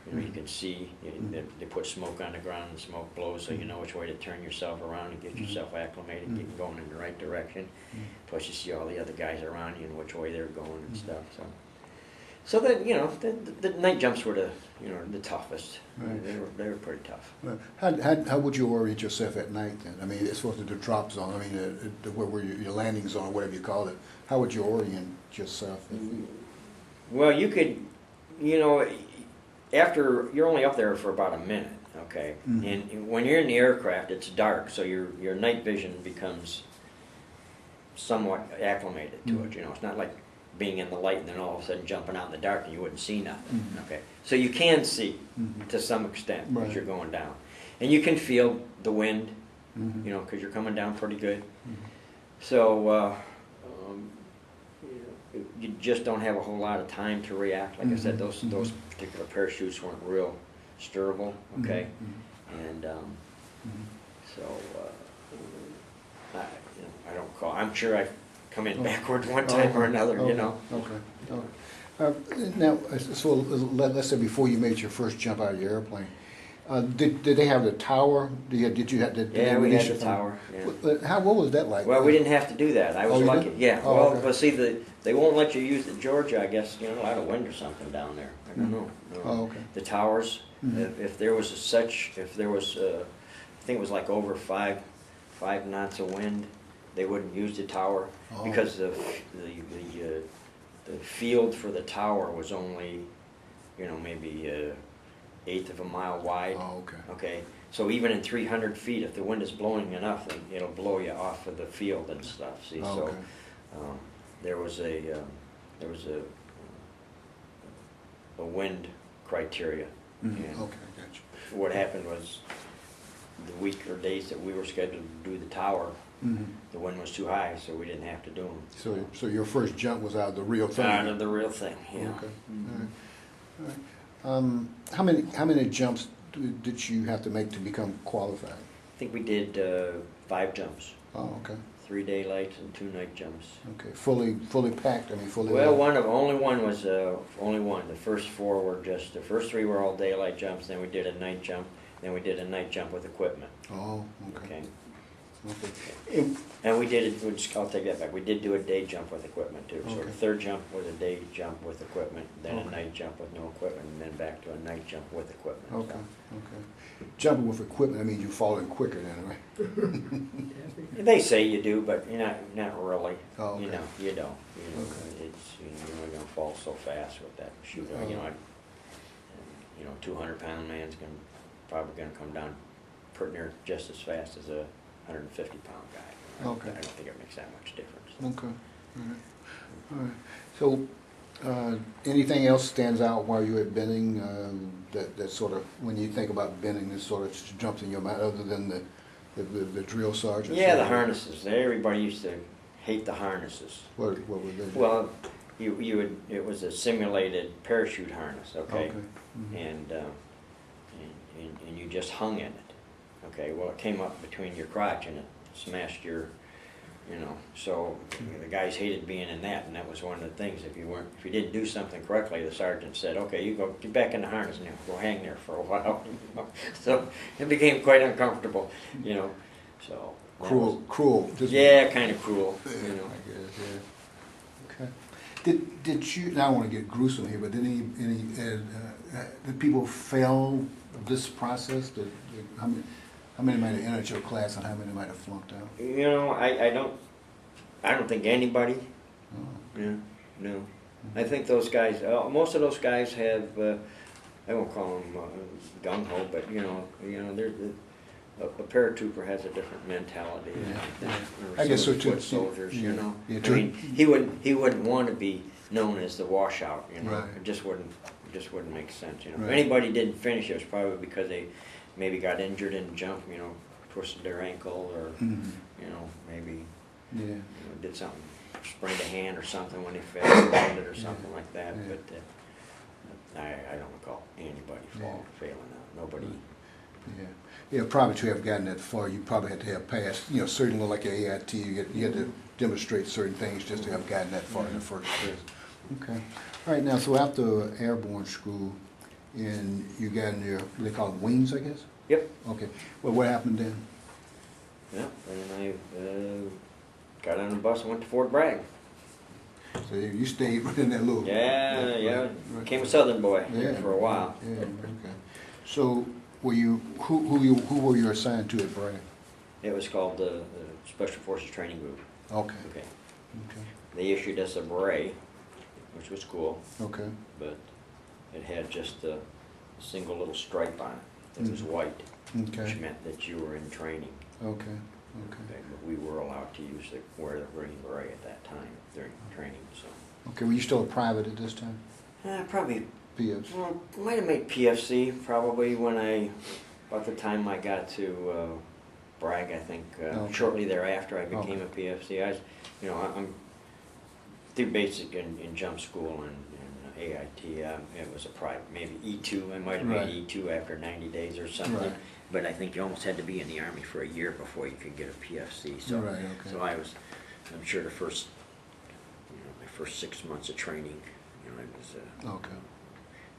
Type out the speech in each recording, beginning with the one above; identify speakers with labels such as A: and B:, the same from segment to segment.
A: You know, you can see, they put smoke on the ground and smoke blows, so you know which way to turn yourself around and get yourself acclimated, get going in the right direction. Plus you see all the other guys around you and which way they're going and stuff, so. So that, you know, the night jumps were the toughest.
B: Right.
A: They were pretty tough.
B: Well, how would you orient yourself at night then? I mean, as far as the drop zone, I mean, where your landing zone, whatever you call it, how would you orient yourself?
A: Well, you could, you know, after, you're only up there for about a minute, okay? And when you're in the aircraft, it's dark, so your night vision becomes somewhat acclimated to it, you know. It's not like being in the light and then all of a sudden jumping out in the dark and you wouldn't see nothing, okay? So you can see to some extent as you're going down. And you can feel the wind, you know, because you're coming down pretty good. So you just don't have a whole lot of time to react. Like I said, those particular parachutes weren't real sturable, okay? And so I don't call. I'm sure I've come in backwards one time or another, you know.
B: Okay. Now, so let's say before you made your first jump out of your airplane, did they have the tower? Did you have to?
A: Yeah, we had the tower. Yeah.
B: What was that like?
A: Well, we didn't have to do that. I was
B: you
A: lucky.
B: didn't?
A: Yeah.
B: Oh,
A: well,
B: okay.
A: but see, they won't let you use the Georgia. I guess you know, a lot of wind or something down there. I don't know.
B: Oh, okay.
A: The towers. If there was I think it was like over five knots of wind, they wouldn't use the tower because the field for the tower was only, you know, maybe eighth of a mile wide.
B: Oh, okay.
A: Okay. So even in 300 feet, if the wind is blowing enough, then it'll blow you off of the field and stuff. See,
B: Okay.
A: so there was a wind criteria. And
B: Okay, I got you.
A: what happened was the week or days that we were scheduled to do the tower, the wind was too high, so we didn't have to do them.
B: So your first jump was out of the real thing.
A: Out of the real thing, yeah.
B: Okay. All right. How many jumps did you have to make to become qualified?
A: I think we did 5 jumps.
B: Oh, okay.
A: 3 daylights and 2 night jumps.
B: Okay. Fully packed. I mean, fully.
A: Well, only one was only one. The first 4 were just the first 3 were all daylight jumps. Then we did a night jump. Then we did a night jump with equipment.
B: Oh, okay.
A: Okay.
B: Okay.
A: And we did it. I'll take that back. We did do a day jump with equipment too. So
B: Okay.
A: the third jump was a day jump with equipment, then a night jump with no equipment, and then back to a night jump with equipment.
B: Okay.
A: So.
B: Okay. Jumping with equipment, I mean, you're falling quicker then, right?
A: They say you do, but you're not really.
B: Oh, okay.
A: You know, you don't. You know,
B: Okay.
A: you're only gonna fall so fast with that shooter.
B: Oh.
A: You know, 200-pound man's probably gonna come down pretty near just as fast as a 150-pound guy.
B: Okay.
A: I don't think it makes that much difference.
B: Okay. All right. So, anything else stands out while you were at Benning that sort of, when you think about Benning, this sort of jumps in your mind, other than the drill sergeant?
A: Yeah, the harnesses. Everybody used to hate the harnesses.
B: What were they?
A: Well, it was a simulated parachute harness, okay?
B: Okay.
A: And you just hung in it. Okay, well, it came up between your crotch and it smashed your, you know, so the guys hated being in that, and that was one of the things. If you didn't do something correctly, the sergeant said, okay, you go get back in the harness now, go hang there for a while. So it became quite uncomfortable, you know. So
B: Cruel.
A: Yeah, kind of cruel, you know.
B: I guess, yeah. Okay. Did you? Now I want to get gruesome here, but did people fail this process? How many might have entered your class, and how many might have flunked out?
A: You know, I don't think anybody.
B: Oh.
A: Yeah, no. I think those guys, most of those guys have, I won't call them gung ho, but you know, a paratrooper has a different mentality than
B: I guess so
A: some
B: too.
A: foot soldiers.
B: Yeah.
A: You know,
B: Yeah,
A: I mean, he wouldn't want to be known as the washout. You know,
B: Right.
A: It just wouldn't make sense. You know,
B: Right.
A: if anybody didn't finish, it was probably because they maybe got injured in the jump. You know, twisted their ankle, or you know, maybe did something, sprained a hand or something when they fell, landed or something like that.
B: Yeah.
A: But I don't recall anybody failing out. Nobody.
B: Yeah, probably to have gotten that far, you probably had to have passed, you know, certainly like your AIT, you had to demonstrate certain things just to have gotten that far in the first place. Okay. All right, now, so after airborne school, and you got in your, they call them wings, I guess?
A: Yep.
B: Okay. Well, what happened then?
A: Yeah, and I got on the bus and went to Fort Bragg.
B: So you stayed in that little...
A: Yeah, yeah.
B: Right.
A: Became a Southern boy
B: Yeah,
A: for a while.
B: Yeah, okay. So were you, who were you assigned to at Bragg?
A: It was called the Special Forces Training Group.
B: Okay.
A: Okay.
B: Okay.
A: They issued us a beret, which was cool,
B: Okay.
A: but it had just a single little stripe on it. It was white,
B: Okay.
A: which meant that you were in training.
B: Okay.
A: Okay,
B: Okay.
A: but we were allowed to wear the green beret at that time during training. So
B: Okay. Were you still a private at this time?
A: probably,
B: PS.
A: well, might have made PFC probably about the time I got to Bragg. I think
B: Okay.
A: shortly thereafter I became
B: Okay.
A: a PFC. I'm through basic in jump school and AIT. It was a private, maybe E2. I might have
B: Right.
A: made E2 after 90 days or something.
B: Right.
A: But I think you almost had to be in the Army for a year before you could get a PFC. So,
B: Right, okay.
A: so I'm sure my first 6 months of training, it was,
B: Okay.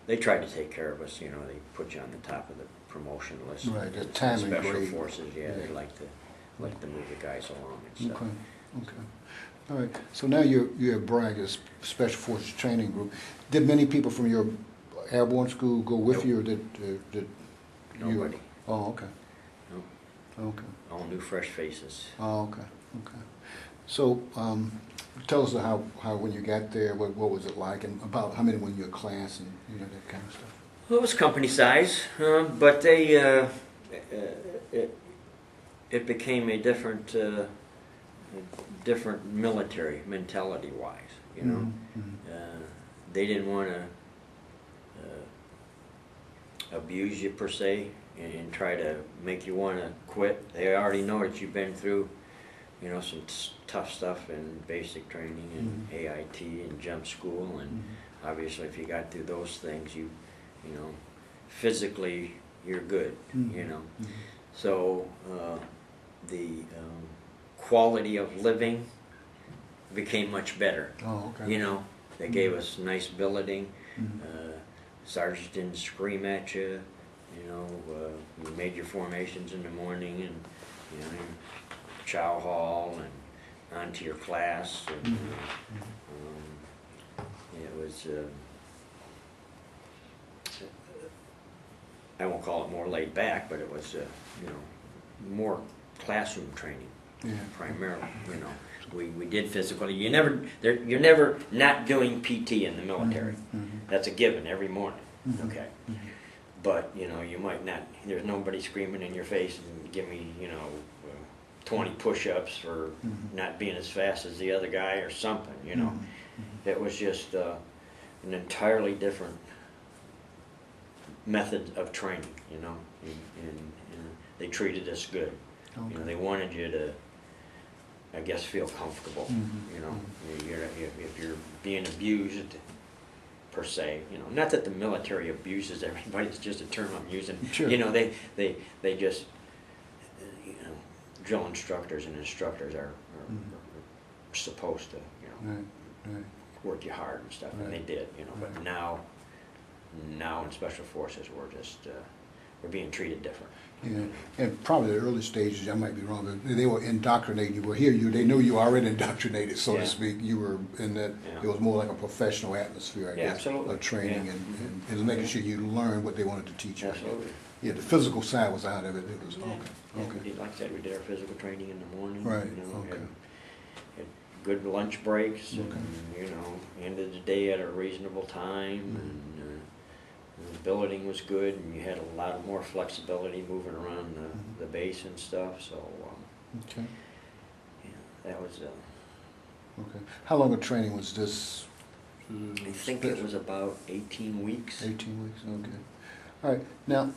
A: they tried to take care of us, they put you on the top of the promotion list.
B: Right, the time and
A: Special
B: grade.
A: Forces, yeah, they
B: Yeah.
A: like to move the guys along and stuff.
B: Okay. Okay. All right. So now you're at Bragg, a Special Forces Training Group. Did many people from your airborne school go with
A: Nope.
B: you, or did you?
A: Nobody.
B: Oh, okay.
A: Nope.
B: Okay.
A: All new, fresh faces.
B: Oh, okay. Okay. So, tell us how when you got there, what was it like, and about how many were in your class, and that kind of stuff.
A: Well, it was company size, but it became a different military mentality-wise. They didn't want to abuse you per se and try to make you want to quit. They already know that you've been through, some tough stuff in basic training and AIT and jump school, and obviously if you got through those things, physically you're good. So the quality of living became much better.
B: Oh, okay.
A: They gave us nice billeting. Sergeants didn't scream at you. You made your formations in the morning, and chow hall and onto your class. And, it was. I won't call it more laid back, but it was more classroom training.
B: Yeah.
A: Primarily, we did physical. You're never not doing PT in the military. That's a given every morning. Okay, but you might not. There's nobody screaming in your face and give me 20 push-ups for not being as fast as the other guy or something. It was just an entirely different method of training. And they treated us good.
B: Okay.
A: They wanted you to, I guess, feel comfortable. If you're being abused, per se, not that the military abuses everybody. It's just a term I'm using.
B: Sure.
A: They just, drill instructors and instructors are supposed to,
B: Right.
A: work you hard and stuff, and they
B: Right.
A: did, But
B: Right.
A: now in Special Forces, we're being treated different.
B: Yeah, and probably the early stages, I might be wrong, but they were indoctrinating you. Well, here they knew you were already indoctrinated, so
A: Yeah.
B: to speak. You were in that.
A: Yeah.
B: It was more like a professional atmosphere, I
A: Yeah,
B: guess,
A: absolutely.
B: of training
A: Yeah.
B: and making sure you learned what they wanted to teach you.
A: Absolutely.
B: Yeah, the physical side was out of it. It was
A: Yeah.
B: okay.
A: Like I said, we did our physical training in the morning.
B: Right,
A: Had
B: okay.
A: good lunch breaks, and
B: Okay.
A: ended the day at a reasonable time, and the billeting was good, and you had a lot more flexibility moving around the base and stuff. So
B: Okay.
A: that was.
B: Okay. How long of training was this?
A: I think it was about 18 weeks.
B: 18 weeks. Okay. All right. Now,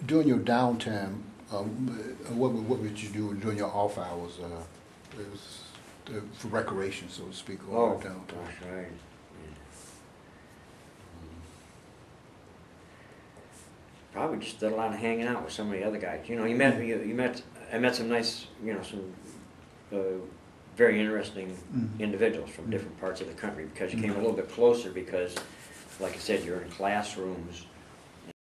B: during your downtime, what would you do during your off hours? It was for recreation, so to speak, or downtime.
A: Gosh, right. Probably just did a lot of hanging out with some of the other guys. I met some nice, some very interesting individuals from different parts of the country, because you came a little bit closer, because, like I said, you're in classrooms